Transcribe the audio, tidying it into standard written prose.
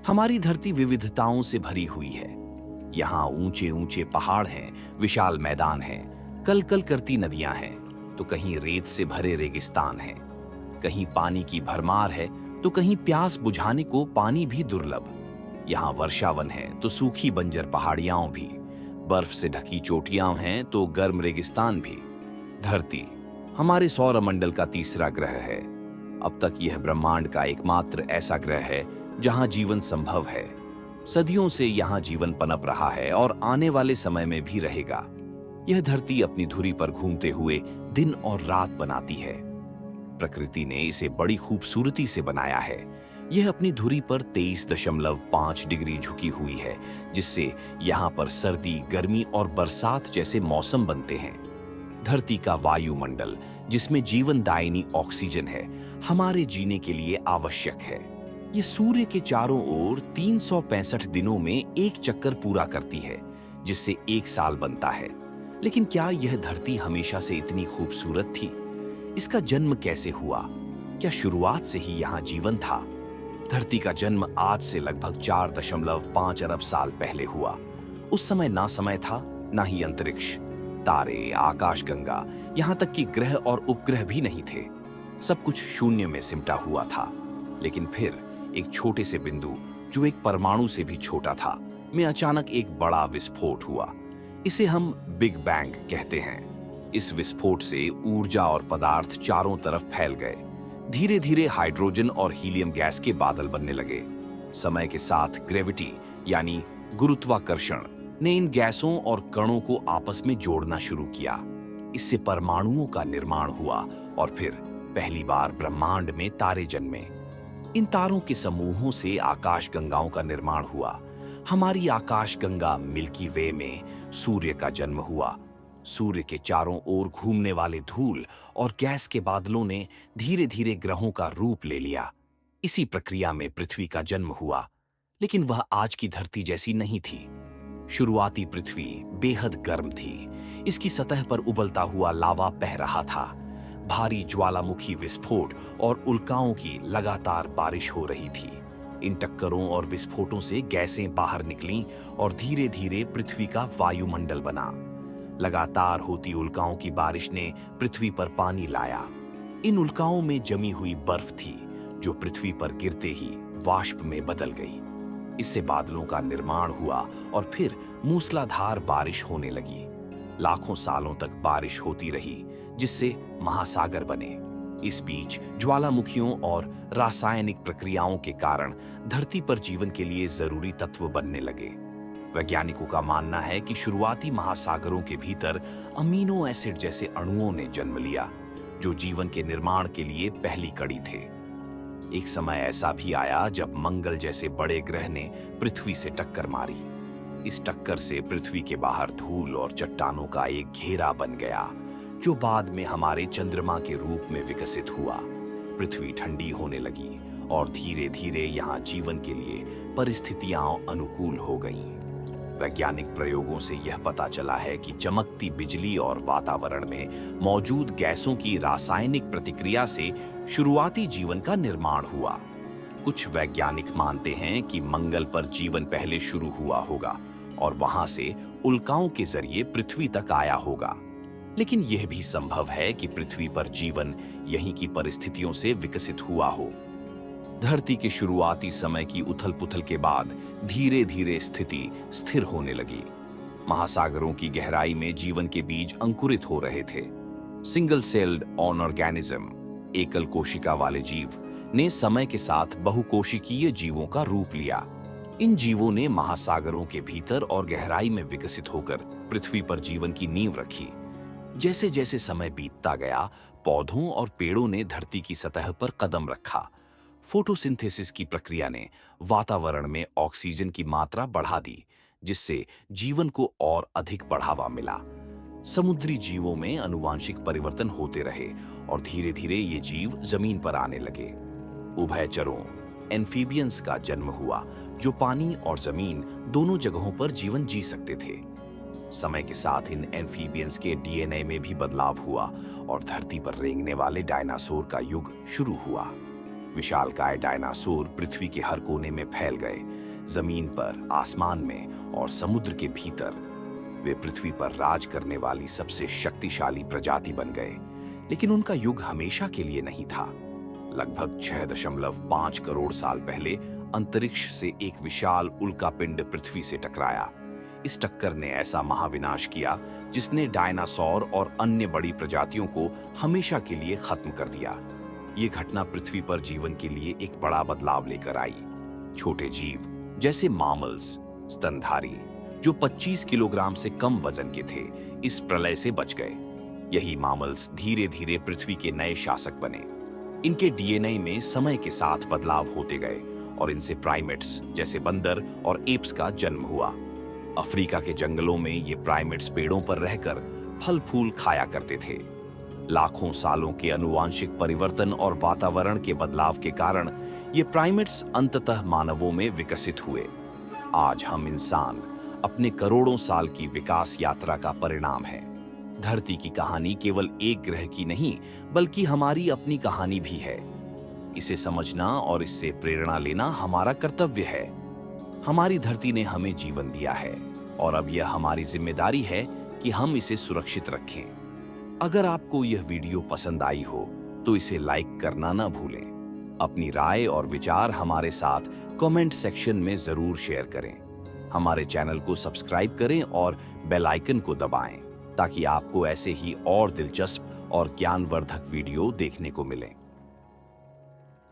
हमारी धरती विविधताओं से भरी हुई है। यहाँ ऊंचे ऊंचे पहाड़ हैं, विशाल मैदान हैं, कल कल करती नदियां हैं, तो कहीं रेत से भरे रेगिस्तान हैं। कहीं पानी की भरमार है, तो कहीं प्यास बुझाने को पानी भी दुर्लभ। यहाँ वर्षावन है तो सूखी बंजर पहाड़ियां भी, बर्फ से ढकी चोटियां हैं तो गर्म रेगिस्तान भी। धरती हमारे सौरमंडल का तीसरा ग्रह है। अब तक यह ब्रह्मांड का एकमात्र ऐसा ग्रह है जहां जीवन संभव है। सदियों से यहां जीवन पनप रहा है और आने वाले समय में भी रहेगा। यह धरती अपनी धुरी पर घूमते हुए दिन और रात बनाती है। प्रकृति ने इसे बड़ी खूबसूरती से बनाया है। यह अपनी धुरी पर 23.5 डिग्री झुकी हुई है, जिससे यहाँ पर सर्दी, गर्मी और बरसात जैसे मौसम बनते हैं। धरती का वायुमंडल, जिसमें जीवनदायिनी ऑक्सीजन है, हमारे जीने के लिए आवश्यक है। ये सूर्य के चारों ओर 365 दिनों में एक चक्कर पूरा करती है, जिससे एक साल बनता है। लेकिन क्या यह धरती हमेशा से इतनी खूबसूरत थी? इसका जन्म कैसे हुआ? क्या शुरुआत से ही यहाँ जीवन था? धरती का जन्म आज से लगभग 4.5 अरब साल पहले हुआ। उस समय ना समय था, ना ही अंतरिक्ष, तारे, आकाशगंगा, यहाँ तक कि ग्रह और उपग्रह भी नहीं थे। सब कुछ शून्य में सिमटा हुआ था। लेकिन फिर एक छोटे से बिंदु, जो एक परमाणु से भी छोटा था, में अचानक एक बड़ा विस्फोट हुआ। इसे हम बिग बैंग कहते हैं। इस विस्फोट से ऊर्जा और पदार्थ चारों तरफ फैल गए। धीरे धीरे हाइड्रोजन और हीलियम गैस के बादल बनने लगे। समय के साथ ग्रेविटी यानी गुरुत्वाकर्षण ने इन गैसों और कणों को आपस में जोड़ना शुरू किया। इससे परमाणुओं का निर्माण हुआ और फिर पहली बार ब्रह्मांड में तारे जन्मे। इन तारों के समूहों से आकाशगंगाओं का निर्माण हुआ। हमारी आकाशगंगा मिल्की वे में सूर्य का जन्म हुआ। सूर्य के चारों ओर घूमने वाले धूल और गैस के बादलों ने धीरे धीरे ग्रहों का रूप ले लिया। इसी प्रक्रिया में पृथ्वी का जन्म हुआ, लेकिन वह आज की धरती जैसी नहीं थी। शुरुआती पृथ्वी बेहद गर्म थी। इसकी सतह पर उबलता हुआ लावा बह रहा था। भारी ज्वालामुखी विस्फोट और उल्काओं की लगातार बारिश हो रही थी। इन टक्करों और विस्फोटों से गैसें बाहर निकलीं और धीरे धीरे पृथ्वी का वायुमंडल बना। लगातार होती उल्काओं की बारिश ने पृथ्वी पर पानी लाया। इन उल्काओं में जमी हुई बर्फ थी, जो पृथ्वी पर गिरते ही वाष्प में बदल गई। इससे बादलों का निर्माण हुआ और फिर मूसलाधार बारिश होने लगी। लाखों सालों तक बारिश होती रही, जिससे महासागर बने। इस बीच ज्वालामुखियों और रासायनिक प्रक्रियाओं के कारण धरती पर जीवन के लिए जरूरी तत्व बनने लगे। वैज्ञानिकों का मानना है कि शुरुआती महासागरों के भीतर अमीनो एसिड जैसे अणुओं ने जन्म लिया, जो जीवन के निर्माण के लिए पहली कड़ी थे। एक समय ऐसा भी आया जब मंगल जैसे बड़े ग्रह ने पृथ्वी से टक्कर मारी। इस टक्कर से पृथ्वी के बाहर धूल और चट्टानों का एक घेरा बन गया, जो बाद में हमारे चंद्रमा के रूप में विकसित हुआ। पृथ्वी ठंडी होने लगी और धीरे धीरे यहाँ जीवन के लिए परिस्थितियां अनुकूल हो गईं। वैज्ञानिक प्रयोगों से यह पता चला है कि चमकती बिजली और वातावरण में मौजूद गैसों की रासायनिक प्रतिक्रिया से शुरुआती जीवन का निर्माण हुआ। कुछ वैज्ञानिक मानते हैं कि मंगल पर जीवन पहले शुरू हुआ होगा और वहां से उल्काओं के जरिए पृथ्वी तक आया होगा। लेकिन यह भी संभव है कि पृथ्वी पर जीवन यहीं की परिस्थितियों से विकसित हुआ हो। धरती के शुरुआती समय की उथल-पुथल के बाद धीरे धीरे स्थिति स्थिर होने लगी। महासागरों की गहराई में जीवन के बीज अंकुरित हो रहे थे। सिंगल सेल्ड ऑर्गेनिज्म, एकल कोशिका वाले जीव, ने समय के साथ बहुकोशिकीय जीवों का रूप लिया। इन जीवों ने महासागरों के भीतर और गहराई में विकसित होकर पृथ्वी पर जीवन की नींव रखी। जैसे जैसे समय बीतता गया, पौधों और पेड़ों ने धरती की सतह पर कदम रखा। फोटोसिंथेसिस की प्रक्रिया ने वातावरण में ऑक्सीजन की मात्रा बढ़ा दी, जिससे जीवन को और अधिक बढ़ावा मिला। समुद्री जीवों में आनुवांशिक परिवर्तन होते रहे और धीरे धीरे ये जीव जमीन पर आने लगे। उभयचरों एम्फीबियंस का जन्म हुआ, जो पानी और जमीन दोनों जगहों पर जीवन जी सकते थे। समय के साथ इन एम्फीबियंस के डीएनए में भी बदलाव हुआ और धरती पर रेंगने वाले डायनासोर का युग शुरू हुआ। विशालकाय डायनासोर पृथ्वी के हर कोने में फैल गए। जमीन पर, आसमान में और समुद्र के भीतर वे पृथ्वी पर राज करने वाली सबसे शक्तिशाली प्रजाति बन गए। लेकिन उनका युग हमेशा के लिए नहीं था। लगभग 6.5 करोड़ साल पहले अंतरिक्ष से एक विशाल उल्कापिंड पृथ्वी से टकराया। इस टक्कर ने ऐसा महाविनाश किया जिसने डायनासोर और अन्य बड़ी प्रजातियों को हमेशा के लिए खत्म कर दिया। ये घटना पृथ्वी पर जीवन के लिए एक बड़ा बदलाव लेकर आई। छोटे जीव जैसे मामल्स, स्तनधारी, जो 25 किलोग्राम से कम वजन के थे, इस प्रलय से बच गए। यही मामल्स धीरे धीरे पृथ्वी के नए शासक बने। इनके डीएनए में समय के साथ बदलाव होते गए और इनसे प्राइमेट्स जैसे बंदर और एप्स का जन्म हुआ। अफ्रीका के जंगलों में ये प्राइमेट्स पेड़ों पर रहकर फल फूल खाया करते थे। लाखों सालों के आनुवांशिक परिवर्तन और वातावरण के बदलाव के कारण ये प्राइमेट्स अंततः मानवों में विकसित हुए। आज हम इंसान अपने करोड़ों साल की विकास यात्रा का परिणाम हैं। धरती की कहानी केवल एक ग्रह की नहीं, बल्कि हमारी अपनी कहानी भी है। इसे समझना और इससे प्रेरणा लेना हमारा कर्तव्य है। हमारी धरती ने हमें जीवन दिया है और अब यह हमारी जिम्मेदारी है कि हम इसे सुरक्षित रखें। अगर आपको यह वीडियो पसंद आई हो तो इसे लाइक करना ना भूलें। अपनी राय और विचार हमारे साथ कमेंट सेक्शन में जरूर शेयर करें। हमारे चैनल को सब्सक्राइब करें और बेल आइकन को दबाएं ताकि आपको ऐसे ही और दिलचस्प और ज्ञानवर्धक वीडियो देखने को मिलें।